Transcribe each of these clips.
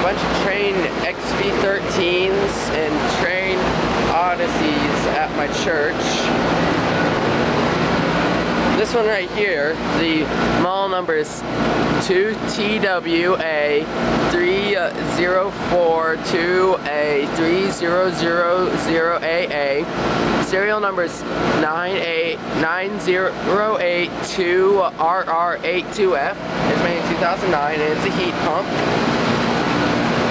bunch of Trane XB 13s and Trane Odysseys at my church. This one right here, the model number is 2TWA3042A3000AA. Serial number is 90882RR82F. It's made in 2009 and it's a heat pump.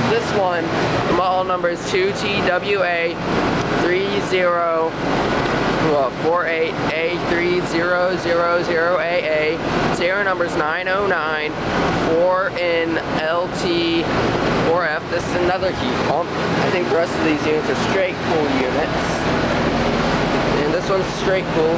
This one, the model number is 2TWA3048A3000AA. Serial number is 9094NLT4F. This is another heat pump. I think the rest of these units are straight cool units. And this one's straight cool.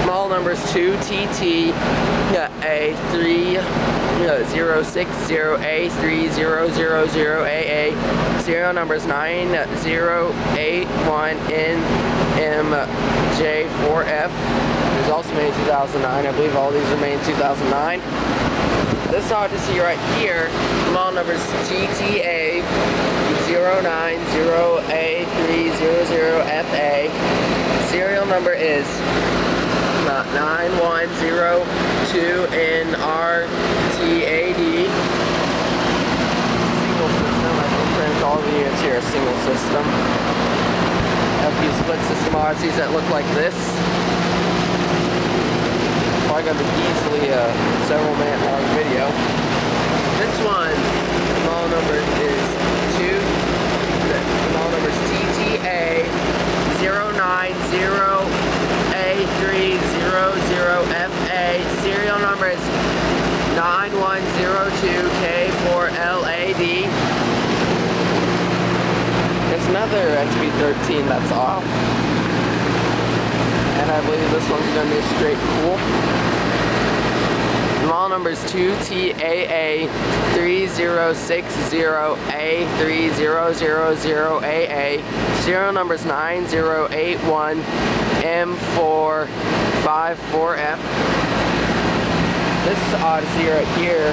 Model number is 2TT060A3000AA. Serial number is 9081NMJ4F. It was also made in 2009. I believe all these are made in 2009. This Odyssey right here, model number is TTA090A300FA. Serial number is 9102NRTAD. Single system. I think pretty much all the units here are single system. Have a few split system Odysseys that look like this. Probably gonna be easily a several minute long video. This one, the model number is TTA090A300FA. Serial number is 9102K4LAD. There's another XB13 that's off. And I believe this one's going to be straight cool. The model number is 2TAA3060A3000AA. Serial number is 9081M454F. This Odyssey right here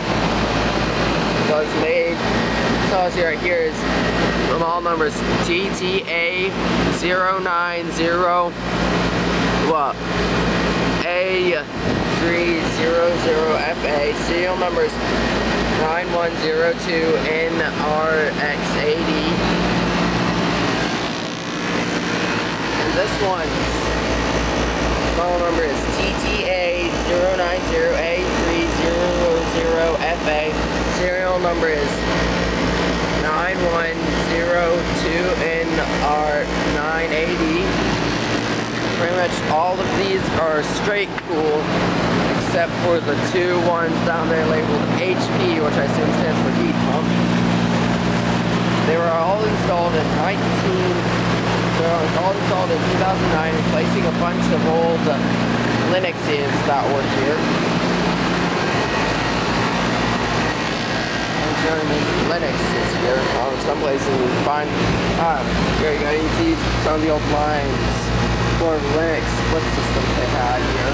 was made. This Odyssey right here is the model number is TTA090A300FA. Serial number is 9102NRX80. And this one's model number is TTA090A300FA. Serial number is 9102NR980. Pretty much all of these are straight cool, except for the two ones down there labeled HP, which I assume stands for heat pump. They were all installed in 2009, replacing a bunch of old Linux units that were here. Linux is here. Some places you can find. Here you go. You can see some of the old lines for Linux split systems they had here.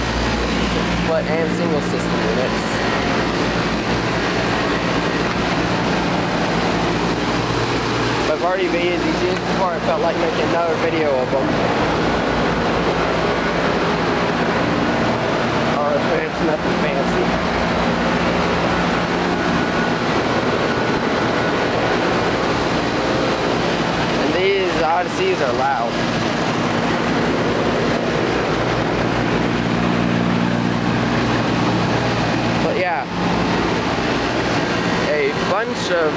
Split and single system units. I've already made these units before. I felt like making another video of them. Or if it's nothing fancy. These Odysseys are loud. But yeah, a bunch of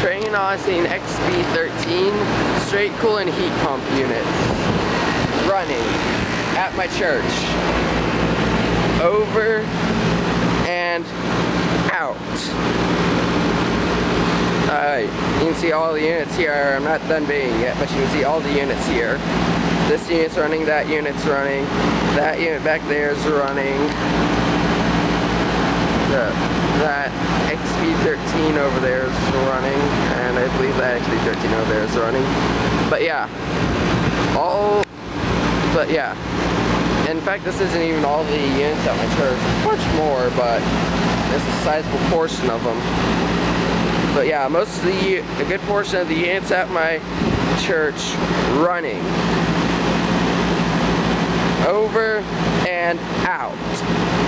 Trane Odyssey and XB13 straight cool and heat pump units running at my church. Over and out. You can see all the units here. I'm not done bidding yet, but you can see all the units here. This unit's running, that unit's running, that unit back there is running, that XB13 over there is running, and I believe that XB13 over there is running. But yeah, in fact, this isn't even all the units at my church. There's much more, but this is a sizable portion of them. But yeah, a good portion of the units at my church running. Over and out.